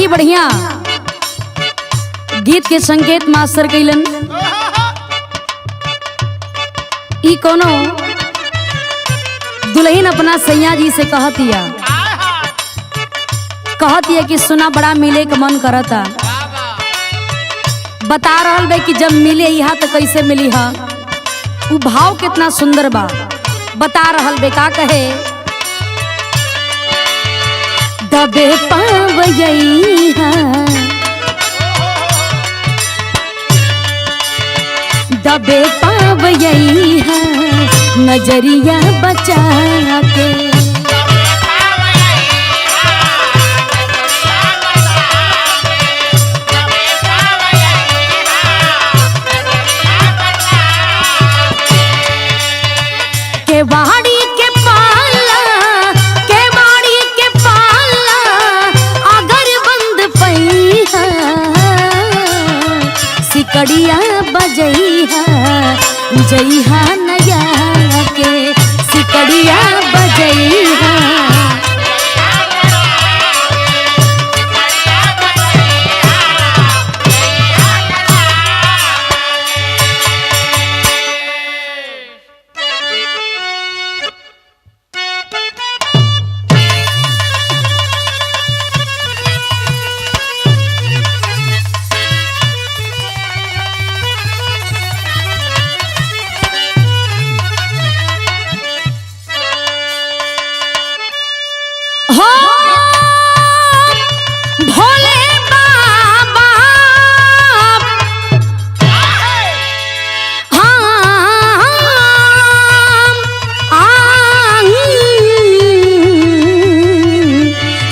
बढ़िया गीत के संकेत मास्टर कैलन। ई कोनो दुल्हन अपना सैया जी से कहतिया कि सुना बड़ा मिले का मन करता। बता रहल बे कि जब मिले यहाँ तो कैसे मिली हा। उ भाव कितना सुंदर बा। बता रहल बे का कहे, दबे पावैया दबे पावैया नजरिया बचा के। केवाड़ी के पाला अगर बंद पैहा सिकड़िया बजैहा जइहा नया के। सिकड़िया बजैहा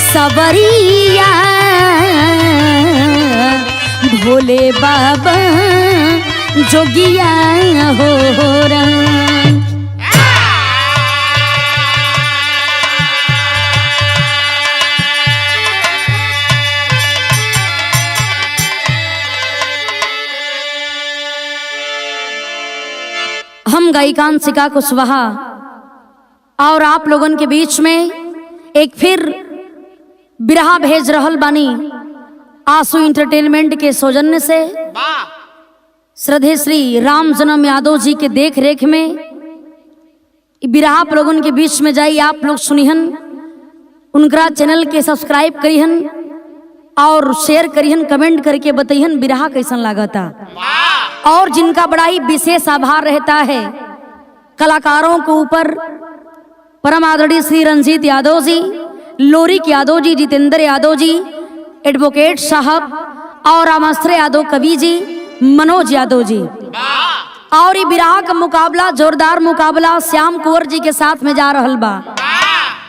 सबरिया भोले बाबा जोगिया हो रंग। हम गायिकांशिका कुशवाहा और आप लोगन के बीच में एक फिर बिरहा भेज रहल बानी आंसू इंटरटेनमेंट के सौजन्य से। श्रद्धेय श्री राम जन्म यादव जी के देख रेख में बिरहा आप लोगन के बीच में जाई। आप लोग सुनिहन, उनका चैनल के सब्सक्राइब करिहन और शेयर करिहन, कमेंट करके बताइहन बिरहा कैसन लागता। और जिनका बड़ा ही विशेष आभार रहता है कलाकारों के ऊपर, परम आदरणीय श्री रंजीत यादव जी, लोरिक यादव जी, जितेंद्र यादव जी, एडवोकेट साहब और रामाश्रय यादव कवि जी, मनोज यादव जी। और ये बिरहा का मुकाबला, जोरदार मुकाबला श्याम कुंवर जी के साथ में जा रहल बा।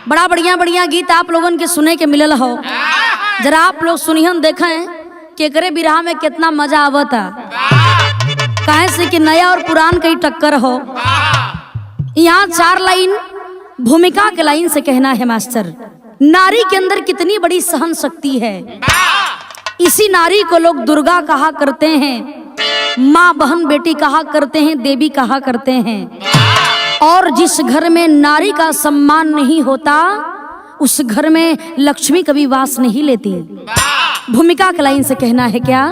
बड़ा बढ़िया गीत आप लोगन के सुने के मिलल हो। जरा आप लोग सुनिहन, देखें कि करे बिरहा में कितना मजा आवता। काहे से कि नया और पुरान कई टक्कर हो। यहाँ 4 लाइन भूमिका के लाइन से कहना है मास्टर। नारी के अंदर कितनी बड़ी सहन शक्ति है। इसी नारी को लोग दुर्गा कहा करते हैं, माँ बहन बेटी कहा करते हैं, देवी कहा करते हैं। और जिस घर में नारी का सम्मान नहीं होता उस घर में लक्ष्मी कभी वास नहीं लेती। भूमिका के लाइन से कहना है क्या,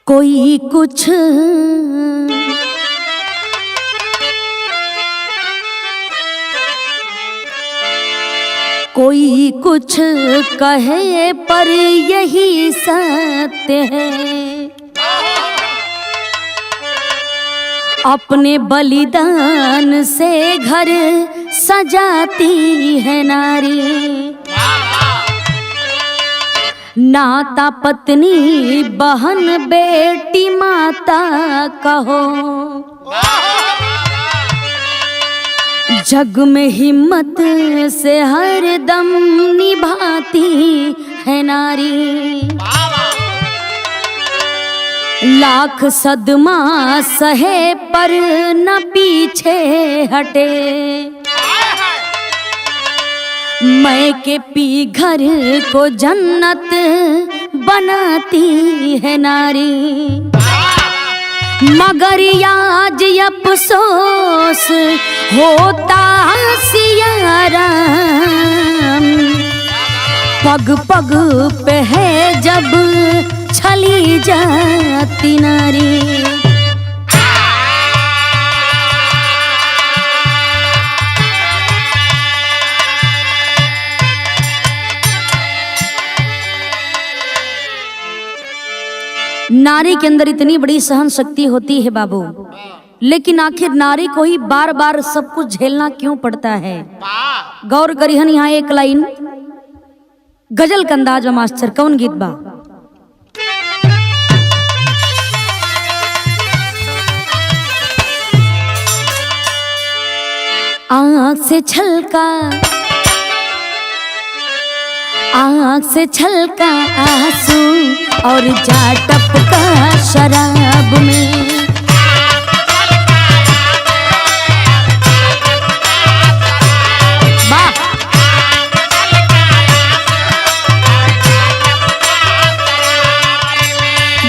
कोई कुछ कहे पर यही सत्य है। अपने बलिदान से घर सजाती है नारी। नाता पत्नी बहन बेटी माता कहो, जग में हिम्मत से हर दम निभाती है नारी। लाख सदमा सहे पर न पीछे हटे, मैं के पी घर को जन्नत बनाती है नारी। मगर आज अफसोस होता सिया राम, पग पग पे है जब छली जाती नारी। नारी के अंदर इतनी बड़ी सहन शक्ति होती है बाबू, लेकिन आखिर नारी को ही बार बार सब कुछ झेलना क्यों पड़ता है? गौर करिहन यहाँ एक लाइन गजल का अंदाज में मास्टर, कौन गीत बा? आँख से छलका आंसू और जा टपका शराब में।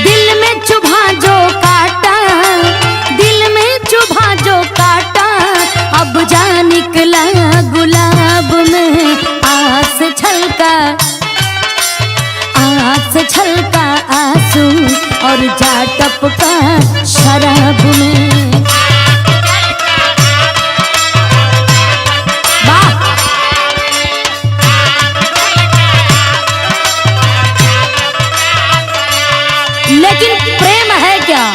दिल में चुभा जो काटा, दिल में चुभा जो काटा, अब जा निकला गुलाब में। आँख से छलका आंसू और जा टपका शराब में। लेकिन प्रेम है क्या?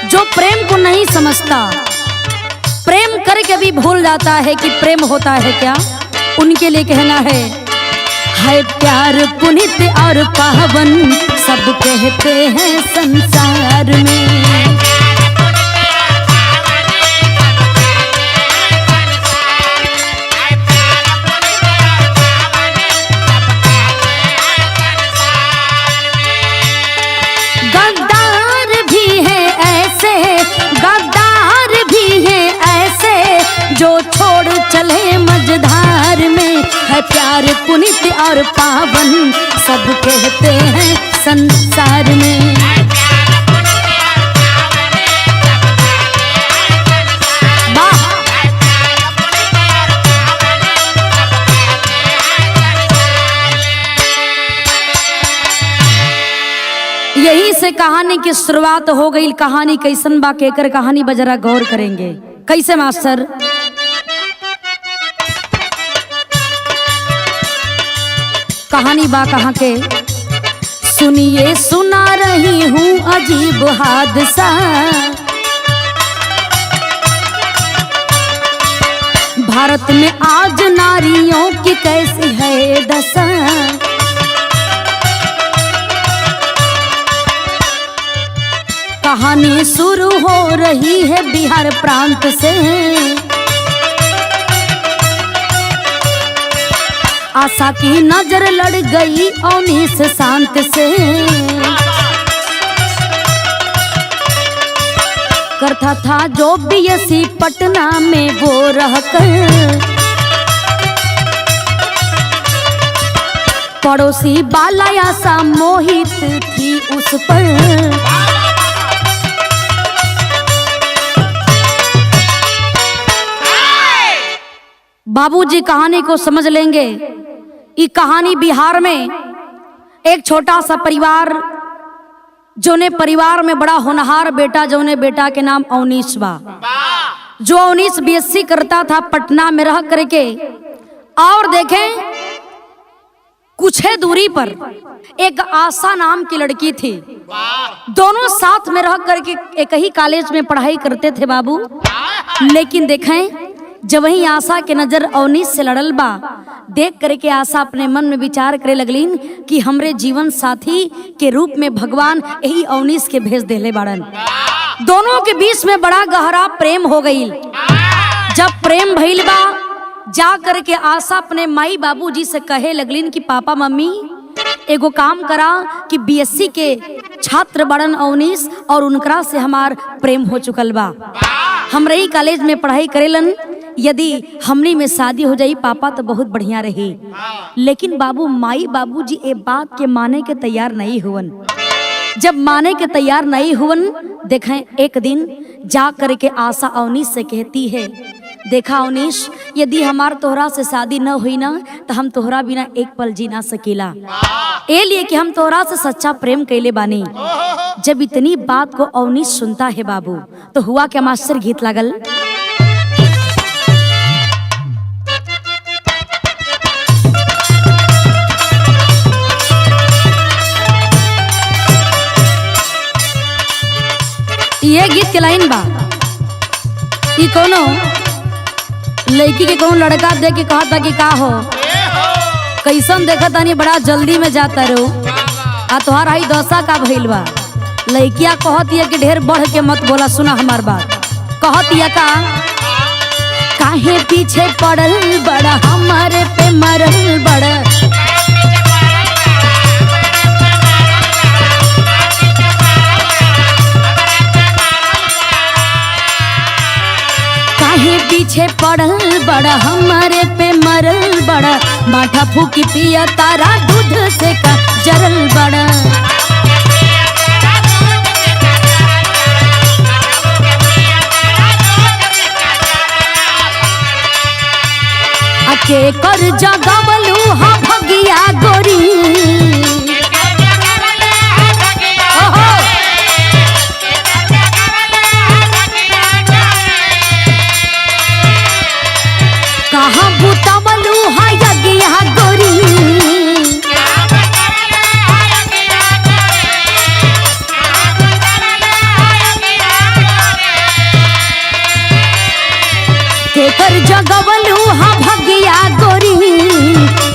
जो प्रेम को नहीं समझता, प्रेम करके भी भूल जाता है कि प्रेम होता है क्या, उनके लिए कहना है प्यार पुनीत और पावन, सब कहते हैं संसार में। गद्दार भी है ऐसे, गद्दार भी है ऐसे, जो छोड़ चले मझधार में। है प्यार पुनीत और पावन, सब कहते हैं संसार में। यही से कहानी की शुरुआत हो गई। कहानी कैसन बा केकर कहानी बजरा गौर करेंगे। कैसे मास्टर? कहानी बा कहाँ के? सुनिए सुना रही हूँ अजीब हादसा, भारत में आज नारियों की कैसी है दशा। कहानी शुरू हो रही है बिहार प्रांत से, आशा की नजर लड़ गई अवनीश शांत से। करता था जो बीएससी पटना में वो रहकर, पड़ोसी बाला आशा मोहित थी उस पर। बाबूजी कहानी को समझ लेंगे। ये कहानी बिहार में एक छोटा सा परिवार, जोने परिवार में बड़ा होनहार बेटा, जोने बेटा के नाम अवनीश बा। जो अवनीश बीएससी करता था पटना में रह करके, और देखें कुछ ही दूरी पर एक आशा नाम की लड़की थी। दोनों साथ में रह करके एक ही कॉलेज में पढ़ाई करते थे बाबू। लेकिन देखें जब वही आशा के नजर अवनीश से लड़ल बा, देख करके आशा अपने मन में विचार करे लगलीन कि हमरे जीवन साथी के रूप में भगवान यही अवनीश के भेज देले बाड़न। दोनों के बीच में बड़ा गहरा प्रेम हो गई। जब प्रेम भइल बा, जा करके आशा अपने माई बाबूजी से कहे लगलीन कि पापा मम्मी एगो काम करा कि बीएससी के छात्र बड़न अवनीश, और उनकरा से हमार प्रेम हो चुकल बा। हम रही कॉलेज में पढ़ाई करेलन, यदि हमनी में शादी हो जाई पापा तो बहुत बढ़िया रही। लेकिन बाबू माई बाबूजी ए बात के माने के तैयार नहीं हुवन। जब माने के तैयार नहीं हुवन देखें एक दिन जा करके आशा अवनीश से कहती है, देखा अवनीश, यदि हमार तोहरा से शादी न हुई ना तो हम तोहरा बिना एक पल जी ना सकेला, ए लिए कि हम तोहरा से सच्चा प्रेम कैले बानी। जब इतनी बात को अवनीश सुनता है बाबू, तो हुआ क्या मास्टर, गीत लागल। ये गीत के लाइन बा, ई कोनो लड़की के कोनो लड़का देख के कहता कि का हो कैसन देखा तानी, बड़ा जल्दी में जाता रो, आ तोहार आई दशा का भइल बा। लड़किया कहतिया कि ढेर बढ़ के मत बोला, सुना हमार बात। कहतिया का, काहे पीछे पड़ल बड़ा, हमारे पे मरल बड़ा, पीछे पड़ल बड़ा, हमारे पे मरल बड़ा, माठा फूकी पिया तारा, दूध से का जरल बड़ा। अके कर जगवलू हा भगिया गोरी, कहाँ बुतवलू हा यगिया गोरी, केकर जगवलू हा भगिया गोरी,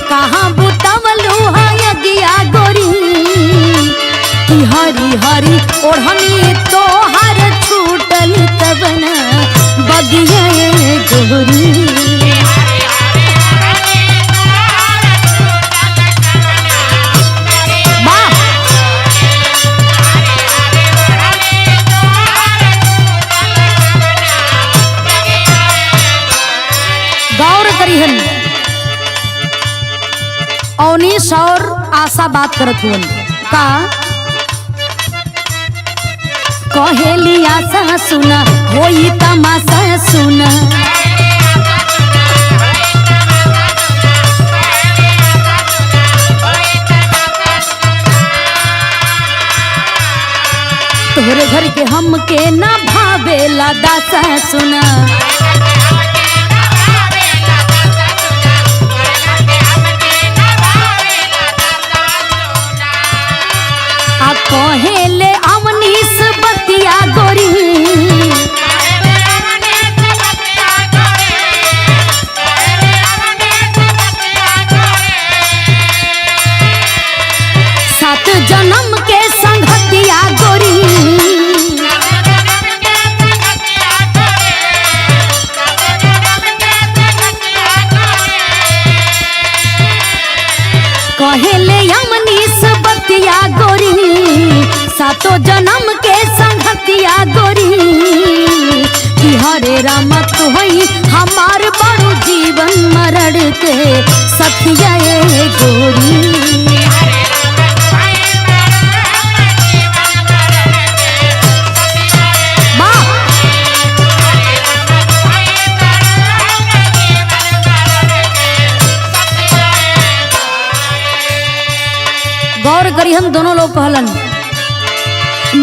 कहाँ बुतवलू हा यगिया गोरी, कि हरी हरी ओढ़नी तो हर छूटल तबन बगिया गोरी। अवनीश और आशा बात करत हुन का, कहेली आशा सुना होई तमाशा सुना, तोहरे घर के हमके ना भावेला दासा सुना, कहेले अवनीश बतिया गोरी, सात जन्म के संगतिया गोरी, कहेले अवनीश बतिया गोरी, सातो जन्म के संगतिया गोरी, कि हरे राम तू होई हमार बड़ू जीवन मरण के सखिया गोरी। गौर करी, हम दोनों लोग कहलन,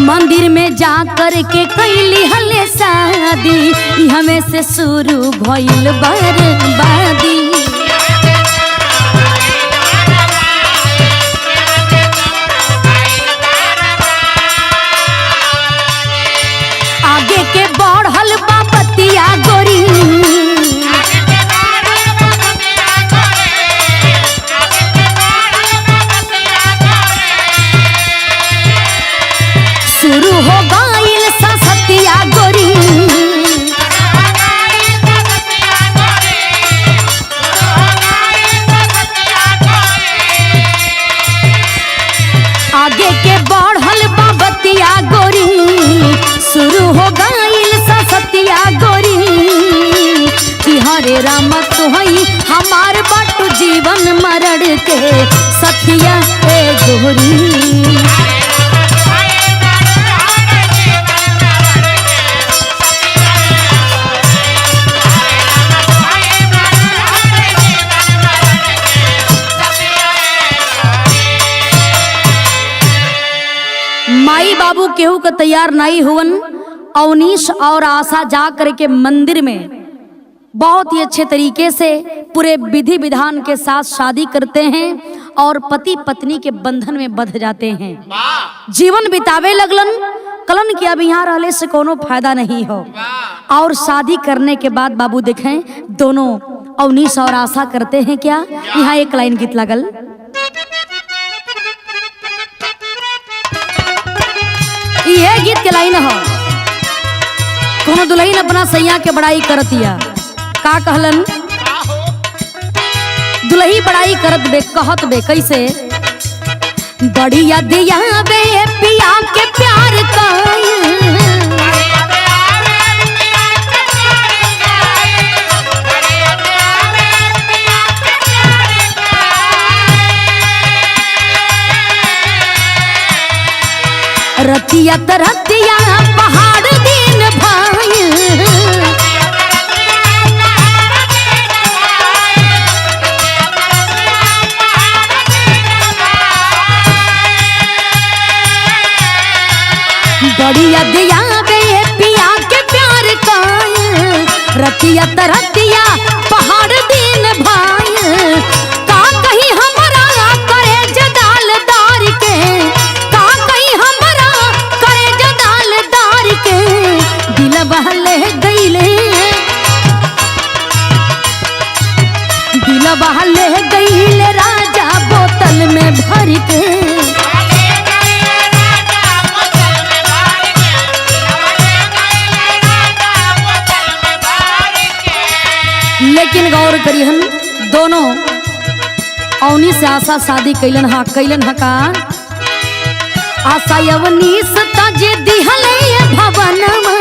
मंदिर में जा कर के कैली हले शादी, हमें से शुरू भइल बर्बादी। आगे के बढ़ल बाबतिया गोरी, शुरू हो गईल ससतिया गोरी, आगे के बढ़ल बाबतिया गोरी, शुरू हो गईल ससतिया गोरी, कि हरे राम तू हई हमार बटू जीवन मरण के सखिया गोरी। केहू का तैयार नहीं हुवन। अवनीश और आशा जा करके मंदिर में बहुत ही अच्छे तरीके से पूरे विधि विधान के साथ शादी करते हैं और पति पत्नी के बंधन में बंध जाते हैं, जीवन बितावे लगलन। कलन कि अब यहाँ रहने से कोनो फायदा नहीं हो। और शादी करने के बाद बाबू देखें दोनों अवनीश और आशा करते हैं क्या। यहाँ एक लाइन गीत लगल, ये गीत के लाइन हो। कोनो दुल्हन अपना सैया के बड़ाई करतिया, का कहलन, दुल्ही बड़ाई करत बे, कहत बे कैसे, बढ़िया दिया बे पिया के प्यार का, रतिया तरतिया पहाड़ दिन भाई, बढ़िया दिया बे पिया के प्यार का, रतिया तरतिया पहाड़ दिन भाई, का कहीं हमारा करे जदालदार के, का कहीं हमारा करे जदालदार के, दिल बहले गईले, दिल बहले गईले राजा बोतल में भर के, लेकिन गौर करिहन दोनों अवनी से आशा शादी कैलन हा का, आशा अवनीश तजे दिहले भवनमा,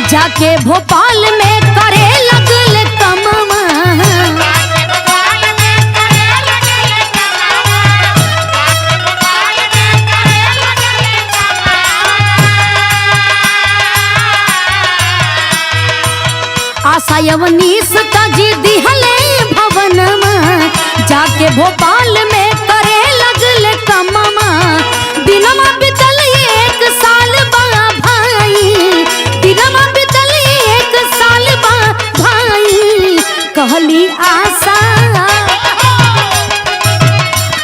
जाके भोपाल में करे लगल कमवा, आशा अवनीश तजी दिहले भवनमा, जाके भोपाल में करे लगल कमवा, दिनमा बितल 1 साल बा भाई, दिनमा बितल 1 साल बा भाई, कहली आशा,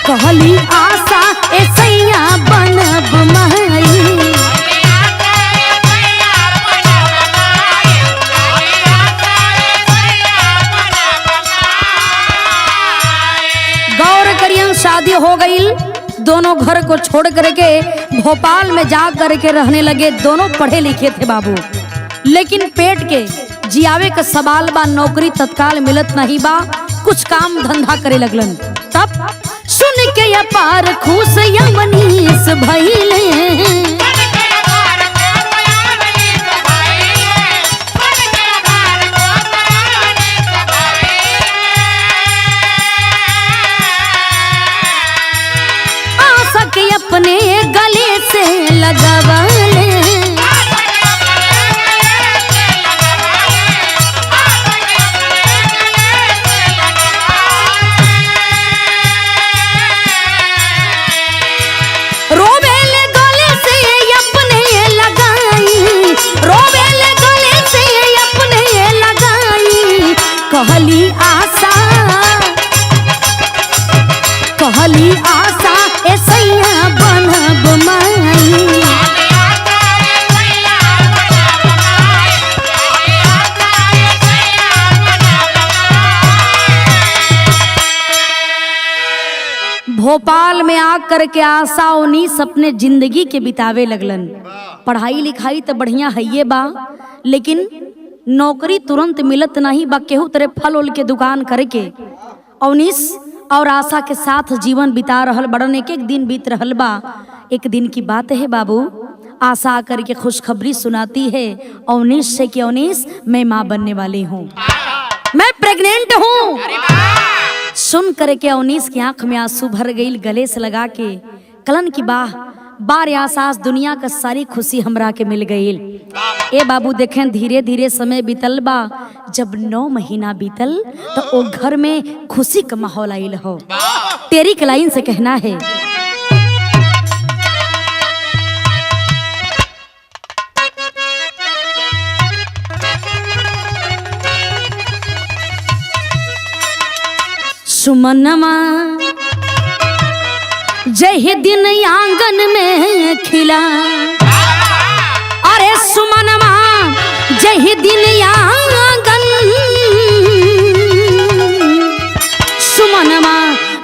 कहली आशा ऐसैया बनब माई, शादी हो गई। दोनों घर को छोड़ करके भोपाल में जा करके रहने लगे। दोनों पढ़े लिखे थे बाबू, लेकिन पेट के जियावे का सवाल बा, नौकरी तत्काल मिलत नहीं बा, कुछ काम धंधा करे लगलन। तब सुन के अपार खुश अवनीश भइले, अपने गले से लगवाले, रोवेले गले से अपने लगाई, रोवेले गले से अपने लगाई, कहली आशा, कहली आशा ऐसैया बनब माई, भोपाल में आकर के आशा अवनीश अपने जिंदगी के बितावे लगलन। पढ़ाई लिखाई तो बढ़िया है बा, लेकिन नौकरी तुरंत मिलत नहीं बा। केहू तरह फल उल के दुकान करके अवनीश और आशा के साथ जीवन बिता रहल बड़न। एक एक दिन बीत रहल बा। एक दिन की बात है बाबू, आशा आकर के खुशखबरी सुनाती है अवनीश से कि अवनीश मैं माँ बनने वाली हूँ, मैं प्रेग्नेंट हूँ। सुन करके अवनीश की आंख में आंसू भर गई, गले से लगा के कलन की बार आसास दुनिया का सारी खुशी हमरा के मिल गई। ए बाबू देखें धीरे धीरे समय बीतल बा। जब 9 महीना बीतल तो ओ घर में खुशी का माहौल आइल हो। तेरी के लाइन से कहना है, सुमनमा जय दिन आंगन में खिला, अरे सुमनमा जय दिन आंगन, सुमनमा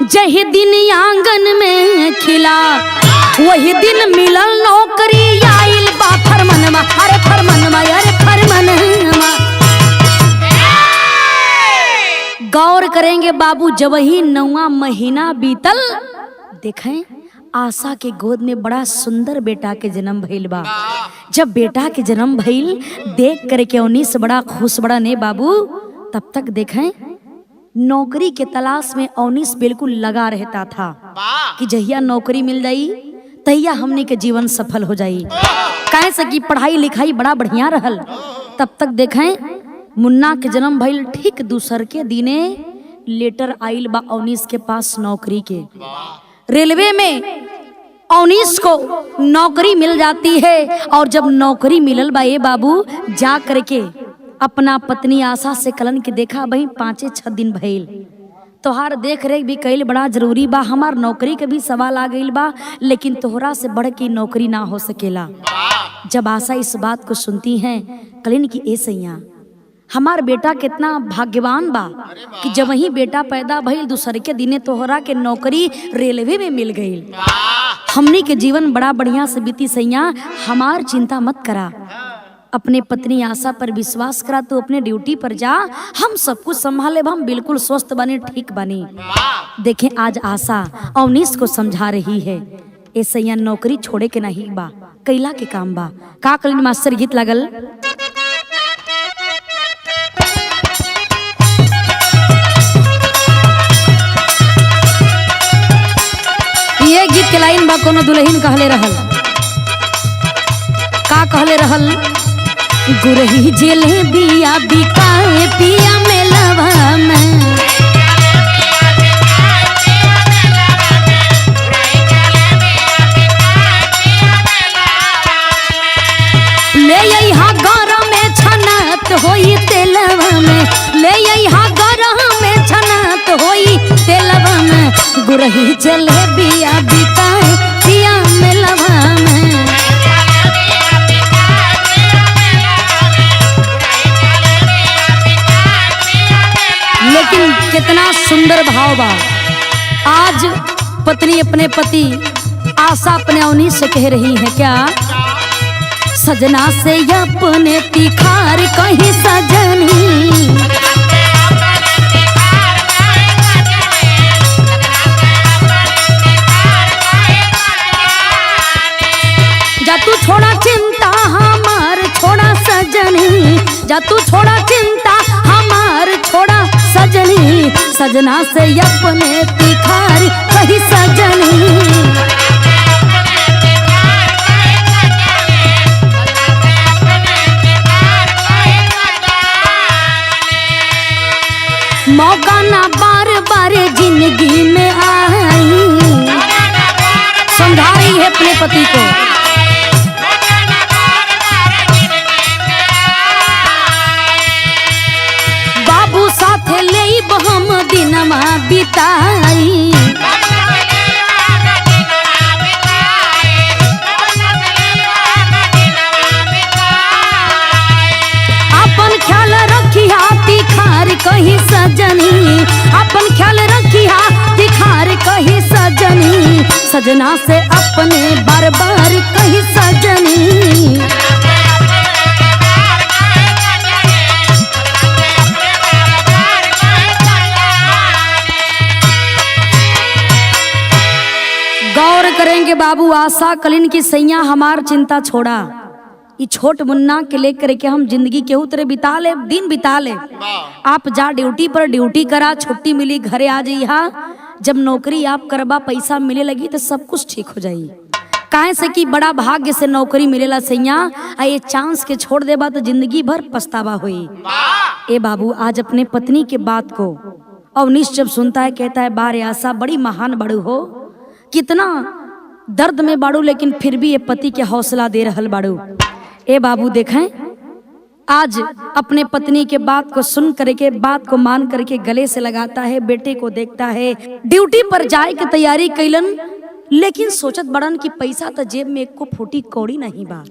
जय दिन आंगन में खिला, वही दिन मिलल नौकरी आइल बा फरमनमा, अरे फरमनमा, अरे फरमनमा। गौर करेंगे बाबू, जब ही 9वां महीना बीतल देखें आशा के गोद में बड़ा सुंदर बेटा के जन्म भइल बा। जब बेटा के जन्म भइल देख करके अवनीश बड़ा खुश बड़ा ने बाबू। तब तक देखें नौकरी के तलाश में अवनीश बिल्कुल लगा रहता था कि जहिया नौकरी मिल जाई तहिया हमने के जीवन सफल हो जाई, कैसे कि पढ़ाई लिखाई बड़ा बढ़िया रहल। तब तक देखें मुन्ना के जन्म भइल ठीक दूसर के दिने लेटर आइल बा अवनीश के पास नौकरी के। रेलवे में अवनीश को नौकरी मिल जाती है और जब नौकरी मिलल बा ये बाबू जा करके अपना पत्नी आशा से कलन के देखा भाई 5-6 दिन भइल, तोहार देख रेख भी कईल बड़ा जरूरी बा, हमार नौकरी के भी सवाल आ गईल बा, लेकिन तोहरा से बढ़ के नौकरी ना हो सकेला। जब आशा इस बात को सुनती हैं कलिन की ए सैया हमार बेटा कितना भाग्यवान बा कि जब वही बेटा पैदा भइल दूसरे के दिने तोहरा के नौकरी रेलवे में मिल गई। हमनी के जीवन बड़ा बढ़िया से बीती सैया, हमार चिंता मत करा, अपने पत्नी आशा पर विश्वास करा, तू अपने ड्यूटी पर जा, हम सब कुछ संभाले, हम बिल्कुल स्वस्थ बने ठीक बने। देखें आज आशा अवनीश को समझा रही है ए सैया नौकरी छोड़े के नहीं बा, कैला के काम बा। का कलिन मास्टर गीत लगल, ये गीत के लाइन बा कोनो दुल्हन कहले रहल, का कहले रहल, गुरही जेले बिया बिकाए पिया मेलवा में, ले यहाँ गौरव में छनत होई तेलवा में, ले यहाँ गौरव में छनत होई तेलवा में, गुरही चले बिया बिकाए पिया मेलवा में। लेकिन कितना सुंदर भाव बा। आज पत्नी अपने पति आशा अपने अवनीश से कह रही है क्या, सजना से अपने तिखार कहीं सजनी, जा तू छोड़ा चिंता हमार छोड़ा सजनी, जा तू छोड़ा चिंता हमार छोड़ा सजनी, सजना से अपने तिखार कहीं सजनी। मौका ना बार बार जिंदगी में आई, समझा रही है अपने पति को, बाबू साथे ले हम दिनमा बिताई, अपन ख्याल रखी हाथी खार कहीं सजनी, अपन ख्याल रखी हाथी खार कहीं सजनी, सजना से अपने बार बार कहीं सजनी। गौर करेंगे बाबू आशा कलिन की सैया हमार चिंता छोड़ा, ये छोट मुन्ना के लेकर के हम जिंदगी केहू तरह बिता ले, दिन बिता ले, आप जा ड्यूटी पर ड्यूटी करा, छुट्टी मिली घरे आ जाइहा, जब नौकरी आप करबा पैसा मिले लगी तो सब कुछ ठीक हो जाई। काहे से कि बड़ा भाग्य से नौकरी मिलेला सैया, आ ये चांस के छोड़ देबा तो जिंदगी भर पछतावा हुई। ए बाबू, आज अपने पत्नी के बात को अवनीश जब सुनता है कहता है, बारे आशा बड़ी महान बड़ू हो, कितना दर्द में बाड़ू लेकिन फिर भी ये पति के हौसला दे रहल बाड़ू। ए बाबू देखें, आज अपने पत्नी के बात को सुन करके, बात को मान करके गले से लगाता है, बेटे को देखता है, ड्यूटी पर जाए की तैयारी कैलन, लेकिन सोचत बड़न कि पैसा तो जेब में एक को फूटी कौड़ी नहीं बा,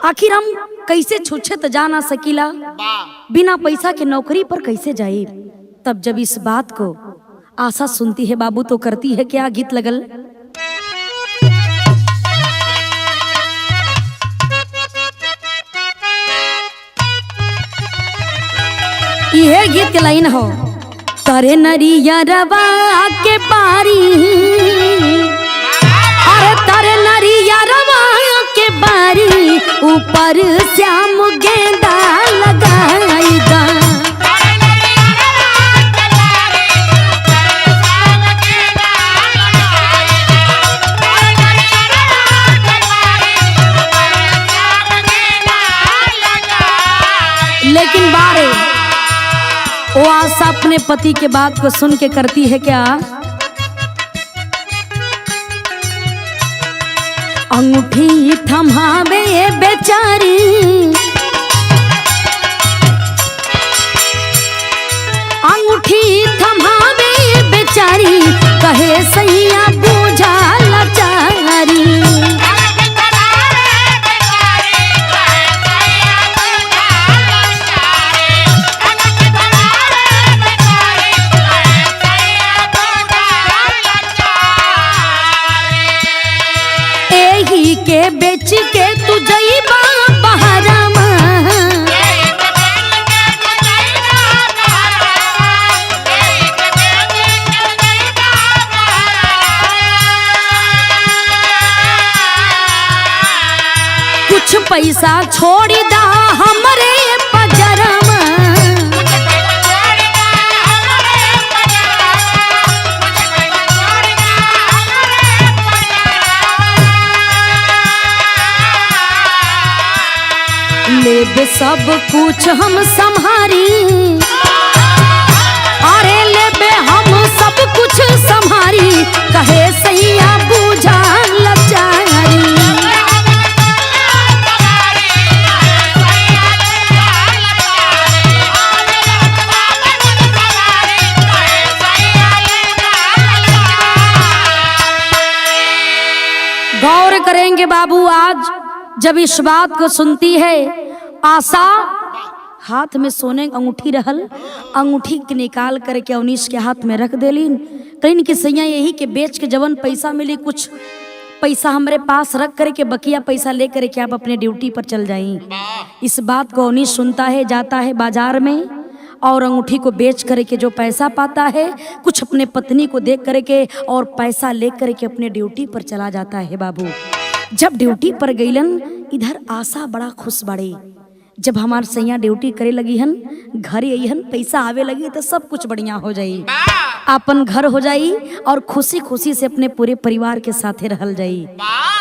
आखिर हम कैसे छुछे तो जा ना सकीला, बिना पैसा के नौकरी पर कैसे जाए। तब जब इस बात को आशा सुनती है बाबू तो करती है क्या, गीत लगल। यह गीत के लाइन हो, तरे नरिया रवा के बारी, अरे तरे नरिया रवा के बारी, ऊपर श्याम गेंदा लगाई दा। लेकिन बारे वो आशा अपने पति के बात को सुन के करती है क्या, अंगूठी थमावे बेचारी, अंगूठी थमावे बेचारी, कहे सैया बूझा लाचारी। के बेच के तू जइबा बहरामा, कुछ पैसा छोड़ी दा हमरे पजरमा, लेबे सब कुछ हम संभारी, अरे लेबे हम सब कुछ संभारी, कहे सैया बूझा लाचारी। गौर करेंगे बाबू, आज जब इस बात को सुनती है आशा, हाथ में सोने की अंगूठी रहल, अंगूठी के निकाल करके अवनीश के हाथ में रख देलीन, कहीं कि सैया यही के बेच के जवन पैसा मिली कुछ पैसा हमारे पास रख करके बकिया पैसा ले करके आप अपने ड्यूटी पर चल जाएं। इस बात को अवनीश सुनता है, जाता है बाजार में और अंगूठी को बेच करके जो पैसा पाता है कुछ अपने पत्नी को देख करके और पैसा ले करके अपने ड्यूटी पर चला जाता है। बाबू जब ड्यूटी पर गईलन, इधर आशा बड़ा खुश बड़ी, जब हमार सैया ड्यूटी करे लगी हन, घर आई हन, पैसा आवे लगी तो सब कुछ बढ़िया हो जाई, अपन घर हो जाई और खुशी खुशी से अपने पूरे परिवार के साथ रहल जाई।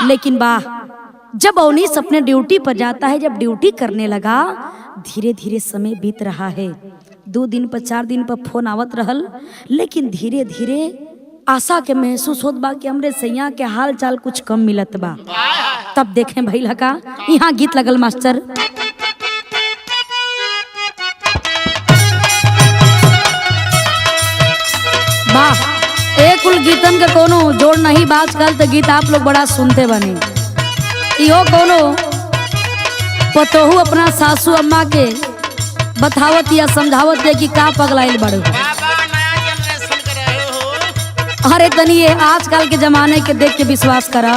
लेकिन वाह, जब अवनीश अपने ड्यूटी पर जाता है, जब ड्यूटी करने लगा, धीरे धीरे समय बीत रहा है। 2 दिन पर 4 दिन पर फोन आवत रहल, लेकिन धीरे धीरे आशा के महसूस होत बा कि हमरे सैया के हाल चाल कुछ कम मिलत बा। तब देखें भैया का यहाँ गीत लगल मास्टर, वाह, एक उल गीतन के कोनो जोड़ नहीं, बात कल तो गीत आप लोग बड़ा सुनते बने। इहो कोनो पतोहू अपना सासू अम्मा के बतावत या समझावत है कि का पगलाइल बड़े हो। अरे तनिए आजकल के जमाने के देख के विश्वास करा,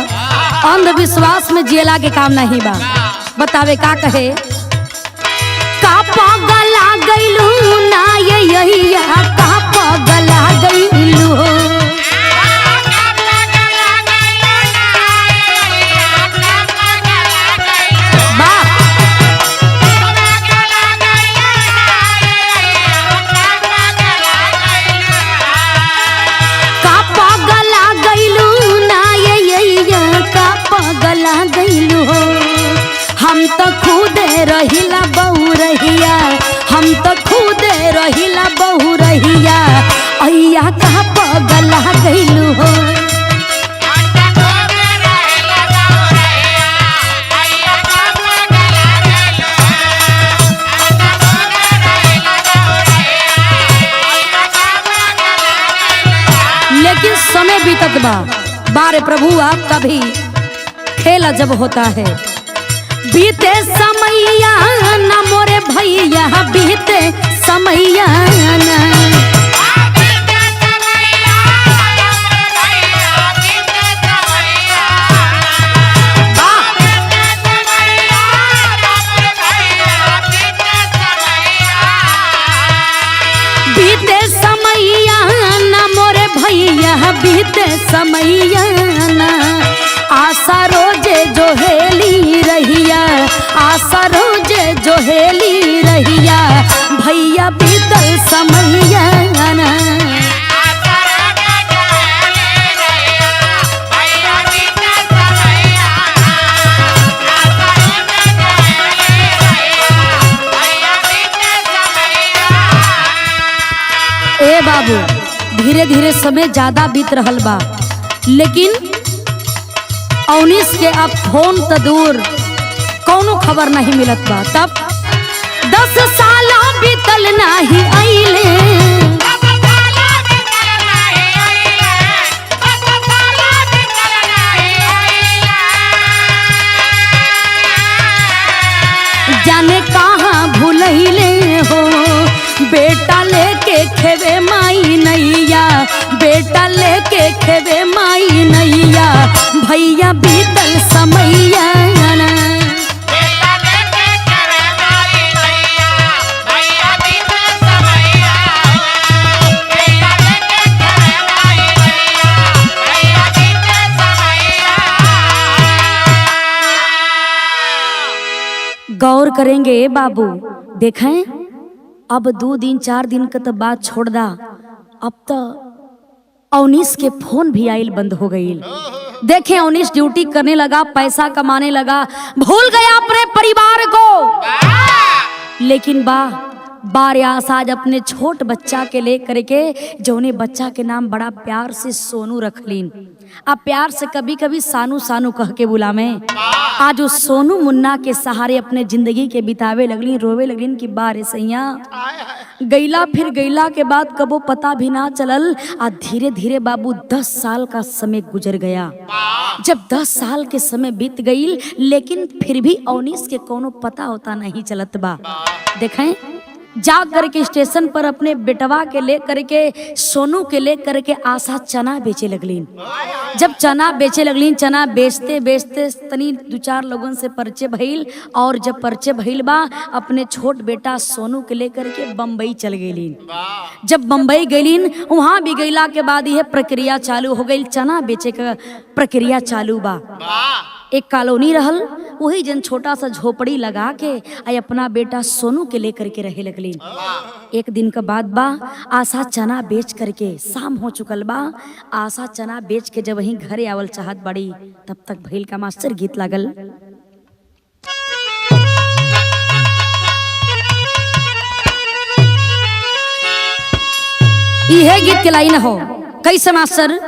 अंधविश्वास में जियला के काम नहीं बा। बतावे का कहे, का पगला गइलू ना ये यही का पगला गइलू हो, का कहा पगला गईलू हो। लेकिन समय बीतत बा, बारे प्रभु आपका भी खेला जब होता है। बीते समैया न मोरे भैया, बीते समैया न। बीते समैया न मोरे भैया, बीते समैया न। आशा रोजे जो हेली रहिया, आशा रोजे जो हेली रहिया, भैया बीतल समैया ना। ए बाबू, धीरे धीरे समय ज्यादा बीत रहल बा, लेकिन 19 के अब फोन तो दूर, कौनो खबर नहीं मिलत बा। तब 10 साल बीतल नाही आइले, जाने कहाँ भूलैले हो। बेटा लेके खेवे माई नैया, बेटा लेके खेवे माई नैया, भैया बीतल समैया ना। गौर करेंगे बाबू, देखें अब 2 दिन 4 दिन का तो बात छोड़ दा, अब तो 19 के फोन भी आइल बंद हो गई। देखें 19 ड्यूटी करने लगा, पैसा कमाने लगा, भूल गया अपने परिवार को। लेकिन बारियास आज अपने छोट बच्चा के ले करके, जौने बच्चा के नाम बड़ा प्यार से सोनू रखलीन। अब प्यार से कभी कभी सानू सानू कह के बुलावे। आज उस सोनू मुन्ना के सहारे अपने जिंदगी के बितावे लगली, रोवे लगलीन कि बारे सैया गैला, फिर गैला के बाद कबो पता भी ना चलल। आ धीरे धीरे बाबू 10 साल का समय गुजर गया। जब 10 साल के समय बीत गई, लेकिन फिर भी 19 के कोनो पता होता नहीं चलत बा। देखें जा करके स्टेशन पर अपने बेटवा के ले करके, सोनू के ले करके आशा चना बेचे लगलीन। जब चना बेचे लगलीन, चना बेचते बेचते तनी 2-4 लोगों से परिचय भइल, और जब परिचय भइल बा, अपने छोट बेटा सोनू के ले करके बम्बई चल गईलीन। जब बम्बई गईलीन, वहां भी गईला के बाद यह प्रक्रिया चालू हो गई, चना बेचे का प्रक्रिया चालू बा। एक कॉलोनी रहल, वही जन छोटा सा झोपड़ी लगा के अपना बेटा सोनू के लेकर के रहे लगली। एक दिन का बाद बा, आशा चना बेच करके, शाम हो चुकल बा, आशा चना बेच के जब वहीं घरे आवल चाहत बड़ी, तब तक भइल का मास्टर गीत लागल। यह गीत के लाइन हो कैसे मास्टर?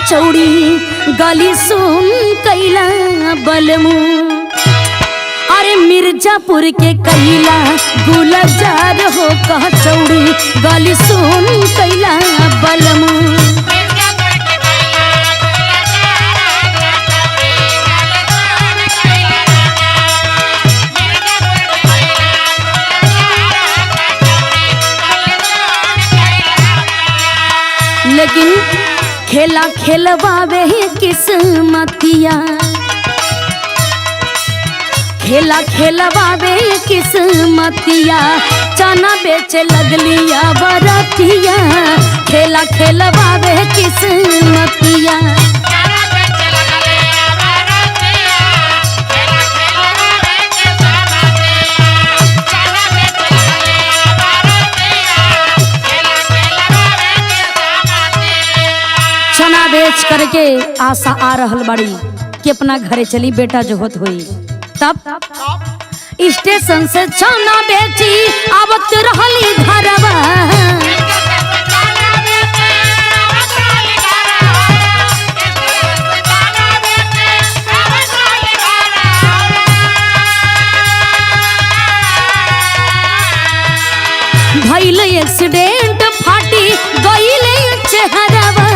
चौड़ी गली सुन कैला बलमू, अरे मिर्जापुर के कैला गुलजार हो, कह चौड़ी गली सुन कैला बलमू। लेकिन खेला खेलवावे किस्मतिया, खेला खेलवावे किस्मतिया, चना बेचे लगलिया बरतिया, खेला खेलवावे किस्मतिया। चना सोना बेच करके आशा आ रहल बड़ी कि अपना घरे चली बेटा जो होत हुई। तब स्टेशन से सोना बेची आवत रहली घरवा। भइल एक्सीडेंट फाटी गइल चेहरवा।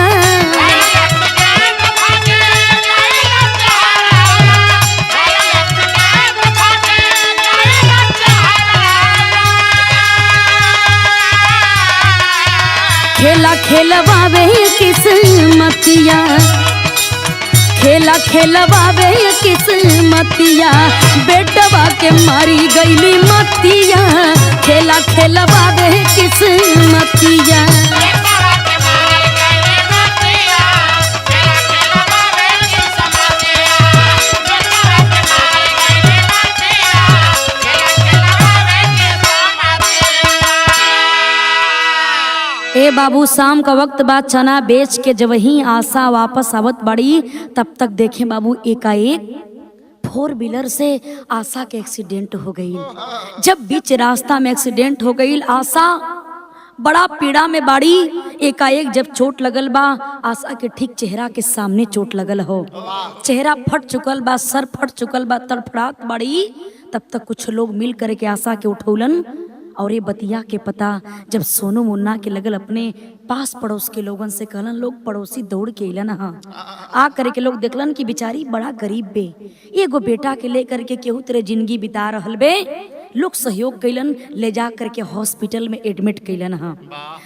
खेला खेलवावे किस्मतिया, खेला खेलवावे किस्मतिया, बेटवा के मारी गईली मतिया। खेला खेलवावे किस्मतिया। ए बाबू शाम का वक्त बाद चना बेच के जब वही आशा वापस आवत बड़ी तब तक देखे बाबू एकाएक 4 व्हीलर से आशा के एक्सीडेंट हो गई। जब बीच रास्ता में एक्सीडेंट हो गई आशा बड़ा पीड़ा में बाड़ी। एकाएक जब चोट लगल बा आशा के ठीक चेहरा के सामने चोट लगल हो। चेहरा फट चुकल बा, सर फट चुकल बा, तड़फड़ात बाड़ी। तब तक कुछ लोग मिल करके आशा के उठौलन और ये बतिया के पता जब सोनू मुन्ना के लगल अपने पास पड़ोस के लोगन से कहलन। लोग पड़ोसी दौड़ के अलन। हाँ आ करके लोग देखलन कि बेचारी बड़ा गरीब बे, एगो बेटा के लेकर के केहू तेरे जिंदगी बिता रहल बे। लोग सहयोग कैलन, ले जा करके हॉस्पिटल में एडमिट कैलन। हाँ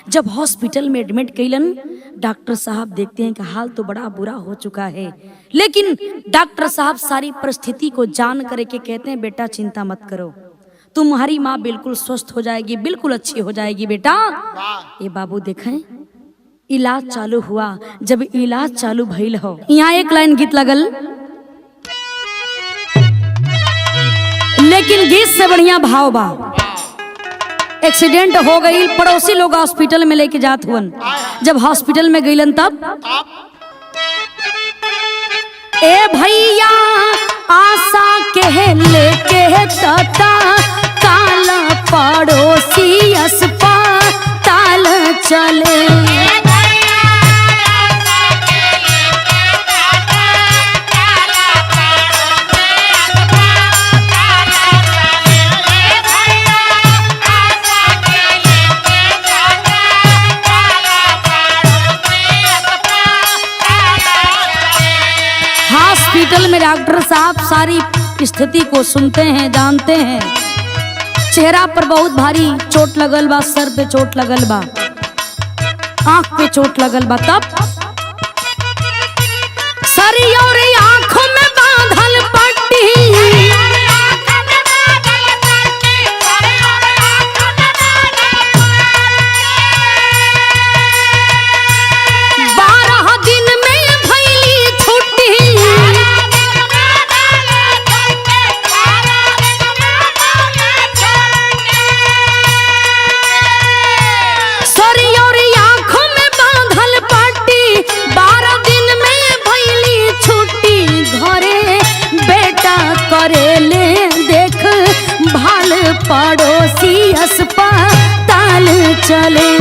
जब हॉस्पिटल में एडमिट कैलन डॉक्टर साहब देखते हैं कि हाल तो बड़ा बुरा हो चुका है, लेकिन डॉक्टर साहब सारी परिस्थिति को जान करके कहते हैं बेटा चिंता मत करो, तुम्हारी माँ बिल्कुल स्वस्थ हो जाएगी, बिल्कुल अच्छी हो जाएगी बेटा। ये बाबू देखें इलाज चालू हुआ। जब इलाज चालू भइल हो यहाँ एक लाइन गीत लगल, लेकिन गीत से बढ़िया भाव बा। एक्सीडेंट हो गई, पड़ोसी लोग हॉस्पिटल में लेके जात हुअन। जब हॉस्पिटल में गईलन तब ए भैया आशा के लेके तता काला पड़ोसी अस्पताल चले। हॉस्पिटल में डॉक्टर साहब सारी स्थिति को सुनते हैं, जानते हैं। चेहरा पर बहुत भारी चोट लगल बा, सर पे चोट लगल बा, आंख पे चोट लगल बा। तब सरी और आंखों में बांधल पट्टी, पड़ोसी अस्पताल चले।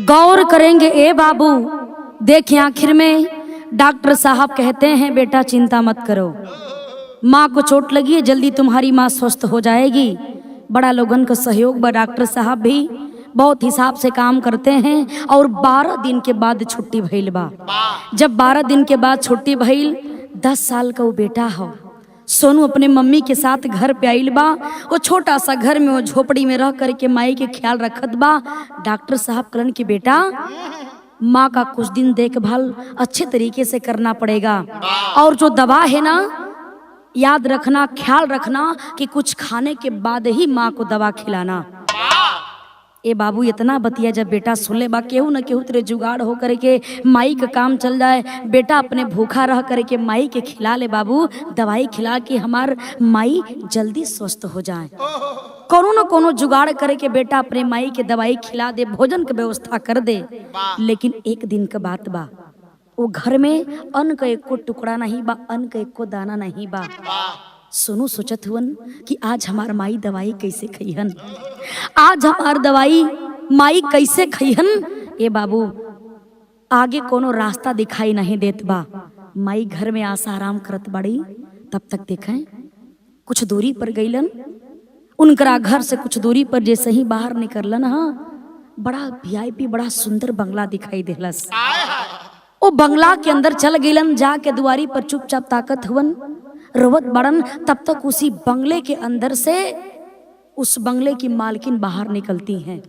गौर करेंगे ए बाबू, देखिए आखिर में डॉक्टर साहब कहते हैं बेटा चिंता मत करो, माँ को चोट लगी है, जल्दी तुम्हारी माँ स्वस्थ हो जाएगी। बड़ा लोगन का सहयोग बा, डॉक्टर साहब भी बहुत हिसाब से काम करते हैं। और 12 दिन के बाद छुट्टी भइल बा। जब 12 दिन के बाद छुट्टी भइल 10 साल का वो बेटा हो सोनू अपने मम्मी के साथ घर पे आइल बा। वो छोटा सा घर में वो झोपड़ी में रह करके माई के ख्याल रखत बा। डॉक्टर साहब कहलन कि बेटा माँ का कुछ दिन देखभाल अच्छे तरीके से करना पड़ेगा, और जो दवा है ना याद रखना, ख्याल रखना कि कुछ खाने के बाद ही माँ को दवा खिलाना। ए बाबू इतना बतिया जब बेटा सुन ले बा केहू न केहू तेरे जुगाड़ हो करे के माई का काम चल जाए। बेटा अपने भूखा रह करे के माई के खिला ले बाबू, दवाई खिला के हमार माई जल्दी स्वस्थ हो जाए। कोनो न कोनो जुगाड़ करे के बेटा अपने माई के दवाई खिला दे, भोजन की व्यवस्था कर दे। लेकिन एक दिन का बात बा, वो घर में अन्न का एको टुकड़ा नहीं बा, अन्न का एको दाना नहीं बा। सोनू सोचत हुवन कि आज हमार माई दवाई कैसे खइहन, आज हमार दवाई माई कैसे खइहन। ए बाबू आगे कोनो रास्ता दिखाई नहीं देत बा। माई घर में आशा आराम करत बाड़ी, तब तक देखें कुछ दूरी पर गईलन। उनकरा घर से कुछ दूरी पर जैसे ही बाहर निकललन, हाँ बड़ा वीआईपी बड़ा सुंदर बंगला दिखाई देलस। वो बंगला के अंदर चल गईलन, जाके दुआरी पर चुपचाप ताकत हुवन, रोवत बड़न। तब तक उसी बंगले के अंदर से उस बंगले की मालकिन बाहर निकलती हैं।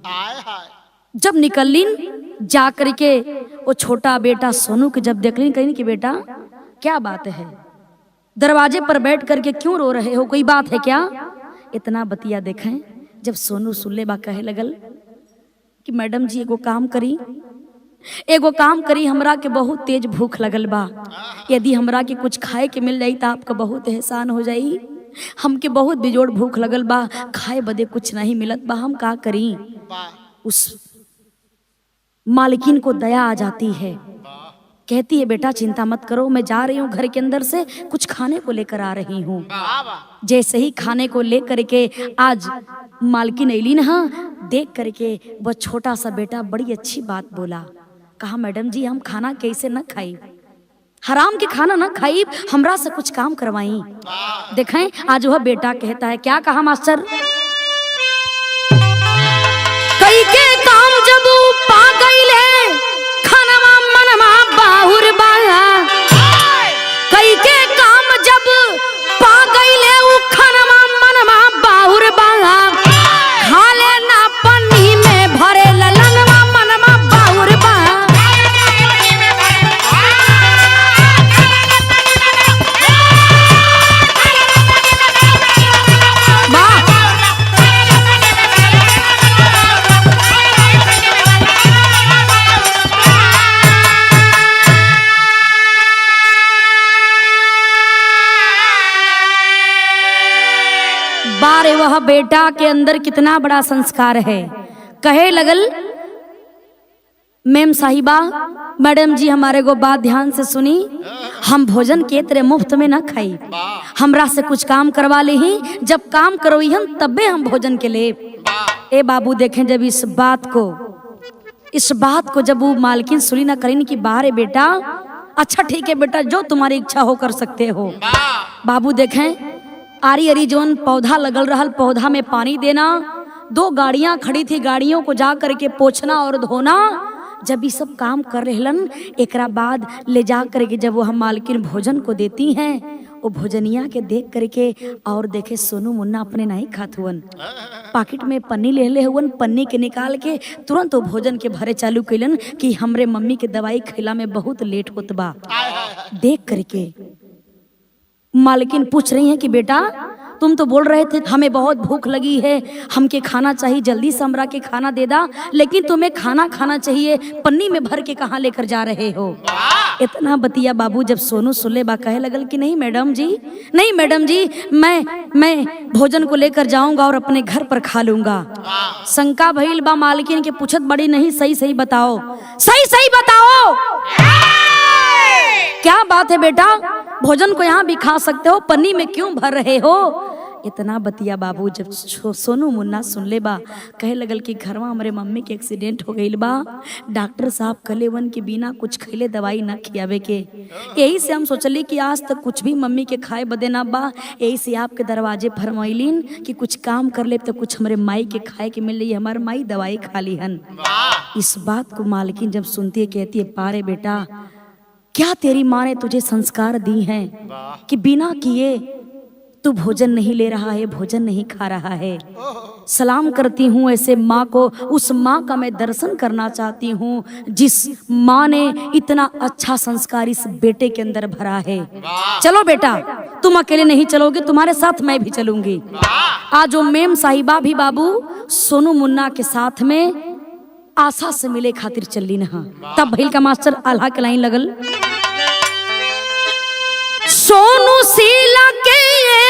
जब निकलिन जा करके वो छोटा बेटा सोनू के जब देखलिन, कहीं कि बेटा क्या बात है, दरवाजे पर बैठ करके क्यों रो रहे हो, कोई बात है क्या? इतना बतिया देखें जब सोनू सुनले बा कहे लगल कि मैडम जी एगो काम करी, एगो काम करी, हमरा के बहुत तेज भूख लगल बा, यदि हमरा के कुछ खाए के मिल जाई तो आपका बहुत एहसान हो जाई। हमके बहुत बेजोड़ भूख लगल बा, खाए बदे कुछ नहीं मिलत बा, हम का करी? उस मालकिन को दया आ जाती है, कहती है बेटा चिंता मत करो, मैं जा रही हूँ घर के अंदर से कुछ खाने को लेकर आ रही हूँ। जैसे ही खाने को लेकर के आज मालकिन ऐलीन, हाँ देख करके वह छोटा सा बेटा बड़ी अच्छी बात बोला, कहा मैडम जी हम खाना कैसे न खाई, हराम के खाना न खाई, हमरा से कुछ काम करवाई। देखें आज वह बेटा कहता है, क्या कहा मास्टर? कई के काम जब पा गईले, खानवा मनवा बाहुर बाया, कई के काम जब पा गईले, उ खानवा मनवा बाहुर बाया, खाले ना पन्नी में भरे ललनवा मनवा बाहुर बाया। बारे वह बेटा के अंदर कितना बड़ा संस्कार है। कहे लगल मैम साहिबा, मैडम जी हमारे को बात ध्यान से सुनी, हम भोजन के तेरे मुफ्त में ना खाई, हमरा से कुछ काम करवा ले ही, जब काम करोई हम तबे हम भोजन के ले। ए बाबू देखें जब इस बात को जब वो मालकिन सुनी ना करीन कि बाहर बेटा, अच्छा ठीक है बेटा जो तुम्हारी इच्छा हो कर सकते हो। बाबू देखें आरी आरी जोन पौधा लगल रहल, पौधा में पानी देना, 2 गाड़ियां खड़ी थी, गाड़ियों को जा करके पोछना और धोना। जब ये सब काम कर रहलन, एकरा बाद ले जा करके जब वो हम मालकिन भोजन को देती हैं, वो भोजनिया के देख करके और देखे सोनू मुन्ना अपने नहीं खात हुवन, पाकिट में पन्नी ले हुवन, पन्नी के निकाल के तुरंत वो भोजन के भरे चालू कैलन कि हमरे मम्मी के दवाई खिला में बहुत लेट होत बा। देख करके मालकिन पूछ रही हैं कि बेटा तुम तो बोल रहे थे हमें बहुत भूख लगी है, हमके खाना चाहिए, जल्दी से हमरा के खाना दे दा, लेकिन तुम्हें खाना खाना चाहिए, पन्नी में भर के कहाँ लेकर जा रहे हो? इतना बतिया बाबू जब सोनू सुले बा कहे लगल कि नहीं मैडम जी, नहीं मैडम जी, मैं भोजन को लेकर जाऊंगा और अपने घर पर खा लूंगा। शंका भइल बा, मालकिन के पूछत बड़ी, नहीं सही सही बताओ, सही सही बताओ क्या बात है बेटा, भोजन को यहाँ भी खा सकते हो, पन्नी में क्यों भर रहे हो? इतना बतिया बाबू जब सोनू मुन्ना सुन ले बा कहे लगल कि घरवा हमारे मम्मी के एक्सीडेंट हो गई बा, डॉक्टर साहब कहले वन के बिना कुछ खैले दवाई ना खियावे के, यही से हम सोचली कि आज तक कुछ भी मम्मी के खाए बदे ना बा, यही से आपके दरवाजे फरमाइलिन कि कुछ काम कर ले तो कुछ हमारे माई के खाए के मिल रही, हमारे माई दवाई खा ली हन। इस बात को मालकिन जब सुनती है कहती है, पारे बेटा क्या तेरी माँ ने तुझे संस्कार दी हैं कि बिना किए तू भोजन नहीं ले रहा है, भोजन नहीं खा रहा है। सलाम करती हूँ ऐसे माँ को, उस माँ का मैं दर्शन करना चाहती हूँ जिस माँ ने इतना अच्छा संस्कार इस बेटे के अंदर भरा है। चलो बेटा, तुम अकेले नहीं चलोगे, तुम्हारे साथ मैं भी चलूंगी। आज वो मेम साहिबा भी बाबू सोनू मुन्ना के साथ में आशा से मिले खातिर चली नहा। तब भैल का मास्टर आल्हा के लाइन लगल, सोनू शीला के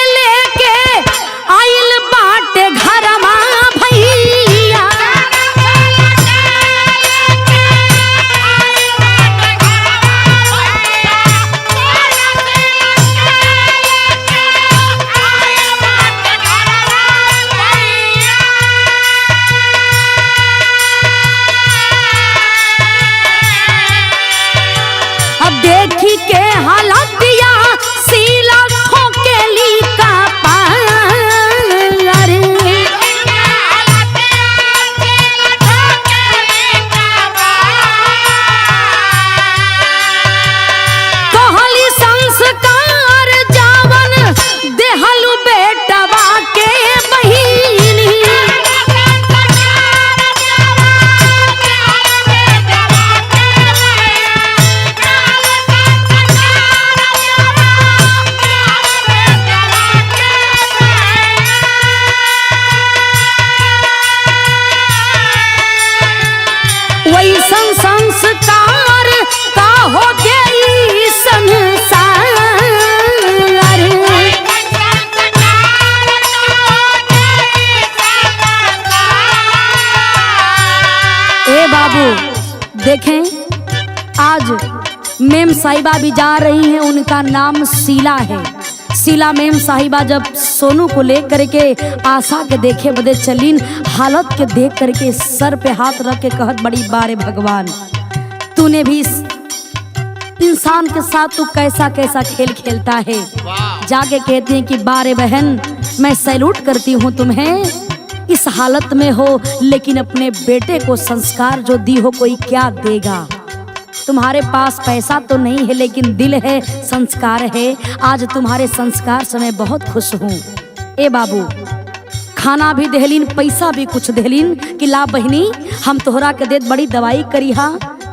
लेके आइल बाटे घरमा भैया, अब देखी के हालत दिया शीला ठोकेली का कहली संस्कार जावन देहलु बेटवा के बहिनी, वैसन संस्कार का हो गई संसार। ए बाबू देखें, आज मेम साहिबा भी जा रही हैं, उनका नाम शीला है। शीला मेम साहिबा जब सोनू को लेकर के आशा के देखे बदे चलीन, हालत के देख करके सर पे हाथ रख के कहत, बड़ी बारे भगवान, तूने भी इस इंसान के साथ तू कैसा कैसा खेल खेलता है। जाके कहती हैं कि बारे बहन, मैं सैल्यूट करती हूँ तुम्हें, इस हालत में हो लेकिन अपने बेटे को संस्कार जो दी हो, कोई क्या देगा। तुम्हारे पास पैसा तो नहीं है लेकिन दिल है, संस्कार है। आज तुम्हारे संस्कार से मैं बहुत खुश हूँ। ए बाबू, खाना भी देहलीन, पैसा भी कुछ देहलीन कि ला बहिनी, हम तोहरा के देत बड़ी दवाई करीहा,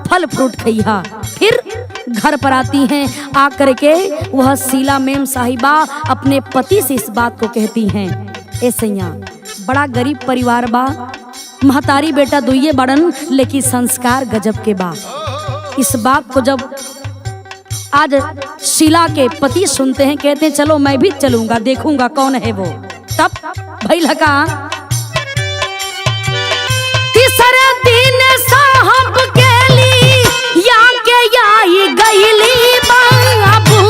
फल फ्रूट खइहा। फिर घर पर आती हैं, आ करके वह शीला मेम साहिबा अपने पति से इस बात को कहती हैं, ए सैया, बड़ा गरीब परिवार बा, महतारी बेटा दुइये बड़न लेकिन संस्कार गजब के बा। इस बात को जब आज शीला के पति सुनते हैं, कहते हैं चलो मैं भी चलूंगा, देखूंगा कौन है वो। तब भइल का तीसरे दिन साहब के ली या के आई गईली बाबू,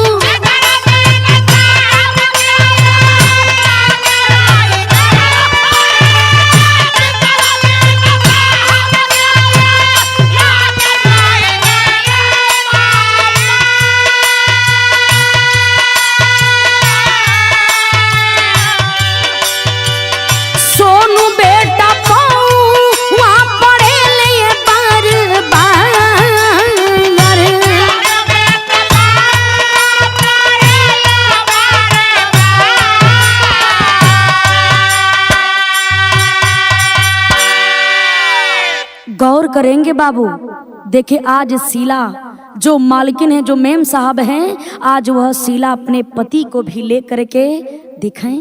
गौर करेंगे बाबू। देखे आज शीला जो मालकिन है, जो मेम साहब हैं, आज वह शीला अपने पति को भी ले करके दिखाएं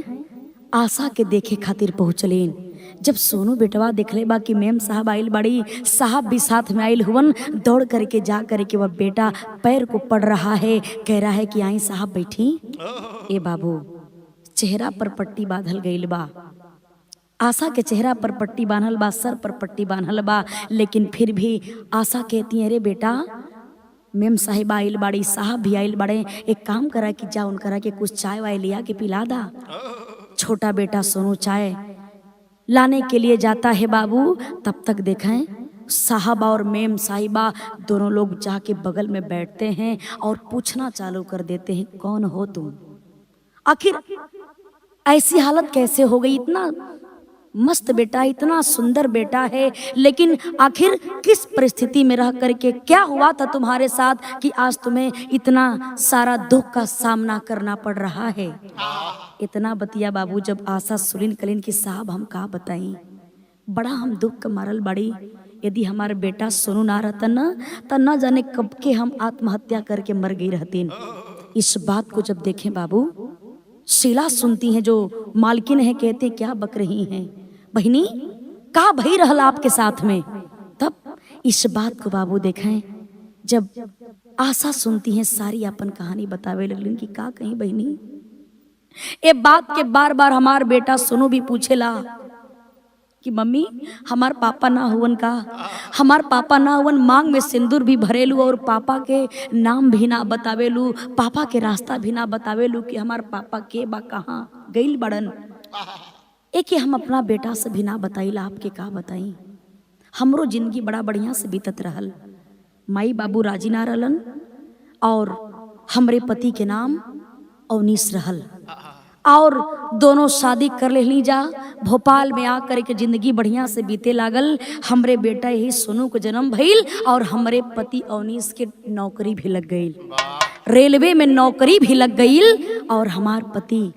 आशा के देखे खातिर पहुँचलेन। जब सोनू बेटवा देखले बा कि मेम साहब आइल बड़ी, साहब भी साथ में आइल हुवन, दौड़ करके जा करके वह बेटा पैर को पड़ रहा है, कह रहा है कि आई साहब बैठी। ए बाबू, चेहरा पर पट्टी बांधल गइल बा, आशा के चेहरा पर पट्टी बांधल बा, सर पर पट्टी बांधल बा, लेकिन फिर भी आशा कहती है, अरे बेटा मेम साहिबा आइल बाड़ी, साहब भी आइल बाड़े, एक काम करा कि जा उनकरा के कुछ चाय वाय लिया के पिला दा। छोटा बेटा सोनू चाय लाने के लिए जाता है बाबू। तब तक देखें साहब और मेम साहिबा दोनों लोग जाके बगल में बैठते हैं और पूछना चालू कर देते हैं, कौन हो तुम, आखिर ऐसी हालत कैसे हो गई, इतना मस्त बेटा, इतना सुंदर बेटा है, लेकिन आखिर किस परिस्थिति में रह करके क्या हुआ था तुम्हारे साथ कि आज तुम्हें इतना सारा दुख का सामना करना पड़ रहा है। इतना बतिया बाबू जब आशा सुलिन कलिन की साहब हम का बताई, बड़ा हम दुख का मारल बड़ी। यदि हमारे बेटा सोनू ना रहता न जाने कब के हम आत्महत्या करके मर गई रहती। इस बात को जब देखें बाबू, शीला सुनती हैं, जो मालकिन है, कहते क्या बक रही हैं बहिनी, का भई रहल आपके साथ में। तब इस बात को बाबू देखें, जब आशा सुनती हैं सारी अपन कहानी बतावे लगलिन कि का कहीं बहिनी। ये बात के बार बार हमार बेटा सोनू भी पूछेला कि मम्मी हमार पापा ना हुवन का, हमार पापा ना हुवन, मांग में सिंदूर भी भरेलू और पापा के नाम भी ना बतावेलू, पापा के रास्ता भी ना बतावेलू कि हमार पापा के बा कहाँ गइल बड़न। एक हम अपना बेटा से भी ना बताइला, आपके का बताई। हमरो जिंदगी बड़ा बढ़िया से बीतत रहल, माई बाबू राजी ना रहलन और हमरे पति के नाम अवनीश रहल और दोनों शादी कर ले जा। भोपाल में आकर के जिंदगी बढ़िया से बीते लागल। हमरे बेटा यही सोनू को जन्म भइल और हमरे पति अवनीश के नौकरी भी लग गई, रेलवे में नौकरी भी लग गई और हमार पति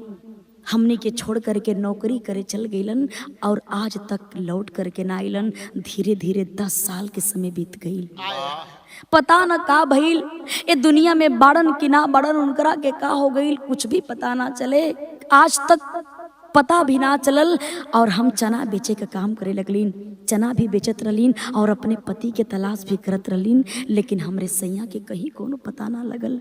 हमने के छोड़ करके नौकरी करे चल गईलन और आज तक लौट करके ना आइलन। धीरे धीरे 10 साल के समय बीत गई, पता न का भइल, ये दुनिया में बाड़न कि ना बाड़न, उनकरा के का हो गई कुछ भी पता ना चले, आज तक पता भी ना चलल। और हम चना बेचे का काम करे लगलीन, चना भी बेचत रहलीन और अपने पति के तलाश भी करत रहलीन, लेकिन हमरे सैया के कहीं कोनो पता ना लगल।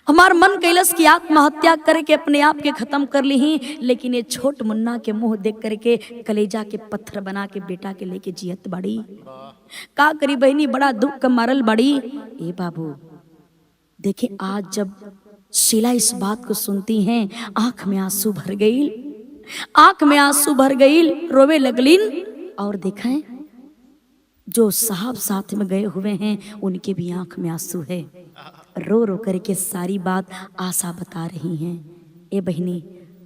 हमार मन कैलस की आत्महत्या करके अपने आप के खत्म कर ली, लेकिन ये छोट मुन्ना के मुंह देख करके कलेजा के पत्थर बना के बेटा के लेके जियत बड़ी। का करी बहनी, बड़ा दुख का मारल बड़ी। ए बाबू देखे, आज जब शीला इस बात को सुनती हैं, आंख में आंसू भर गई, आंख में आंसू भर गई, रोवे लगलीन। और देखें जो साहब साथ में गए हुए हैं उनके भी आंख में आंसू है, रो रो करके सारी बात आशा बता रही हैं। ए बहनी,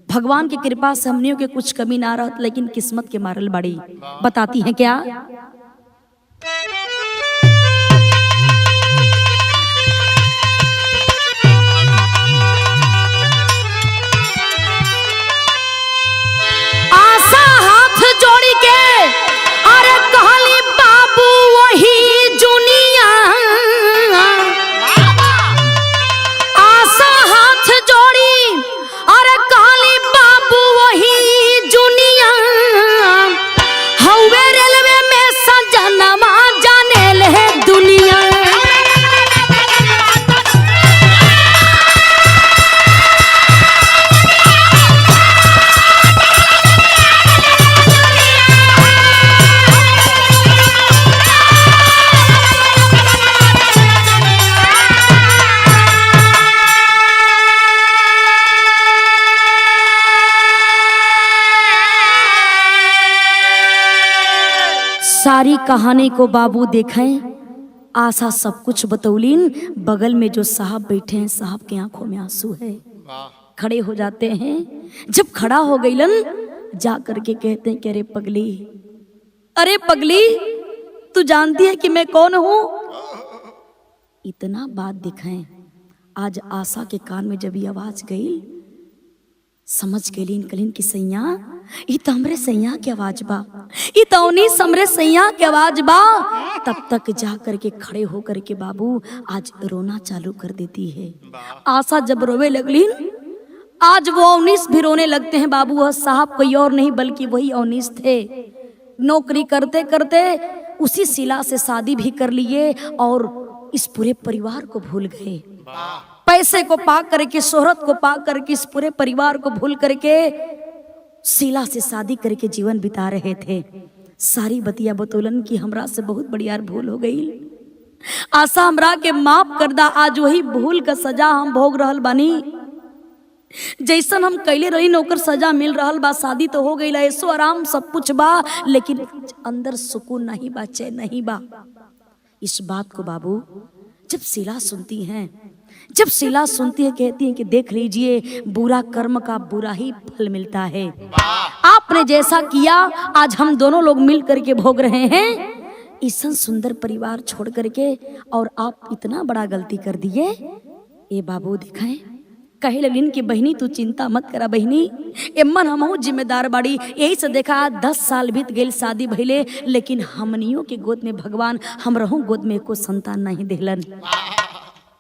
भगवान की कृपा से हमनियों के कुछ कमी ना रहत, लेकिन किस्मत के मारल बड़ी। बताती हैं क्या, आशा हाथ जोड़ी के अरे कहली बाबू वही जुनिया, आशा हाथ जोड़ी अरे कहली बाबू वही जुनिया, हवे रेलवे में सजनवा जाने ले दुनिया। सारी कहानी को बाबू देखें, आशा सब कुछ बतौलीन। बगल में जो साहब बैठे हैं, साहब के आंखों में आंसू है, खड़े हो जाते हैं। जब खड़ा हो गईलन, जा करके कहते हैं कि अरे पगली, अरे पगली, तू जानती है कि मैं कौन हूं। इतना बात दिखाएं, आज आशा के कान में जब ये आवाज गई, समझ गईलीन कलीन की सैया, ये तो हमरे सैया की आवाज बा, ये तो अवनीश हमरे सैया की आवाज बा। तब तक जा करके खड़े हो करके बाबू आज रोना चालू कर देती है। आशा जब रोवे लगलीन, आज वो अवनीश भी रोने लगते हैं बाबू। वह साहब कोई और नहीं बल्कि वही अवनीश थे। नौकरी करते करते उसी शीला से शादी भी कर लिए और इस पूरे परिवार को भूल गए। पैसे को पा करके, शोहरत को पा करके, इस पूरे परिवार को भूल करके शीला से शादी करके जीवन बिता रहे थे। सारी बतिया बतौलन की हमरा से बहुत बड़ी यार भूल हो गई, आशा हमरा के माफ कर दा। आज वही भूल का सजा हम भोग रहल बानी। जैसन हम कैले रही नौकर सजा मिल रहल बा। शादी तो हो गई, ऐसो आराम सब कुछ बा, लेकिन अंदर सुकून नहीं बा, चैन नहीं बा। इस बात को बाबू जब शीला सुनती हैं, जब शीला सुनती है कहती है कि देख लीजिए बुरा कर्म का बुरा ही फल मिलता है। आपने जैसा किया आज हम दोनों लोग मिल करके भोग रहे हैं इतना सुंदर परिवार छोड़ करके, और आप इतना बड़ा गलती कर दिए। ये बाबू दिखाएं कहे लगिन की बहनी तू चिंता मत करा बहनी, एमन हमहू जिम्मेदार बाड़ी। यही से देखा 10 साल बीत गए शादी भइले, लेकिन हमनियों के गोद में भगवान हमरहू गोद में एको संतान नहीं देलन।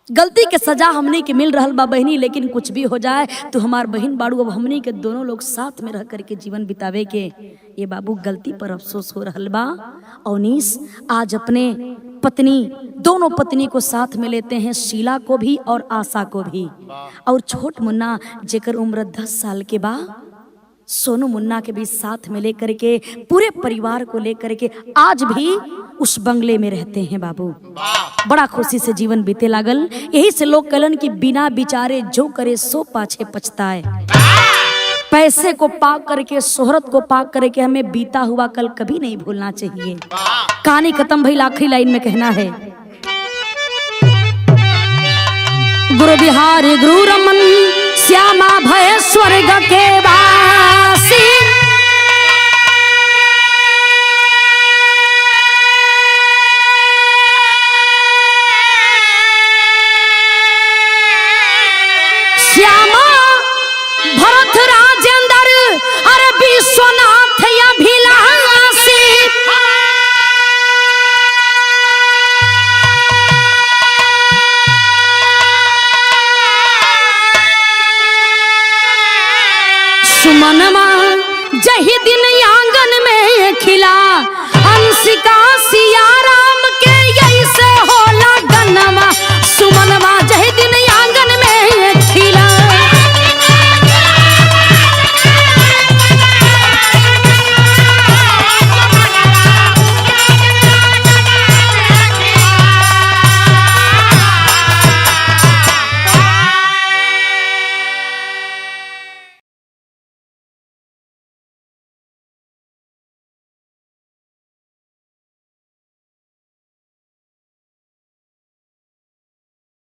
गलती के सजा हमनी के मिल रहल बा बहनी, लेकिन कुछ भी हो जाए तो हमार बहन बाड़ू अब हमनी के दोनों लोग साथ में रह करके जीवन बितावे के। ये बाबू गलती पर अफसोस हो रहल बा। अवनीश आज अपने पत्नी दोनों पत्नी को साथ में लेते हैं, शीला को भी और आशा को भी, और छोट मुन्ना जेकर उम्र 10 साल के बा सोनू मुन्ना के भी साथ में लेकर के पूरे परिवार को लेकर के आज भी उस बंगले में रहते हैं। बाबू बड़ा खुशी से जीवन बीते लागल। यही से लोग कहलन कि बिना विचारे जो करे सो पाछे पछताए। पैसे को पाक करके शोहरत को पाक करके हमें बीता हुआ कल कभी नहीं भूलना चाहिए। कहानी खत्म भई, आखिरी लाइन में कहना है गुरु बिहारी गुरु रमन श्यामा भय स्वर्ग के बा।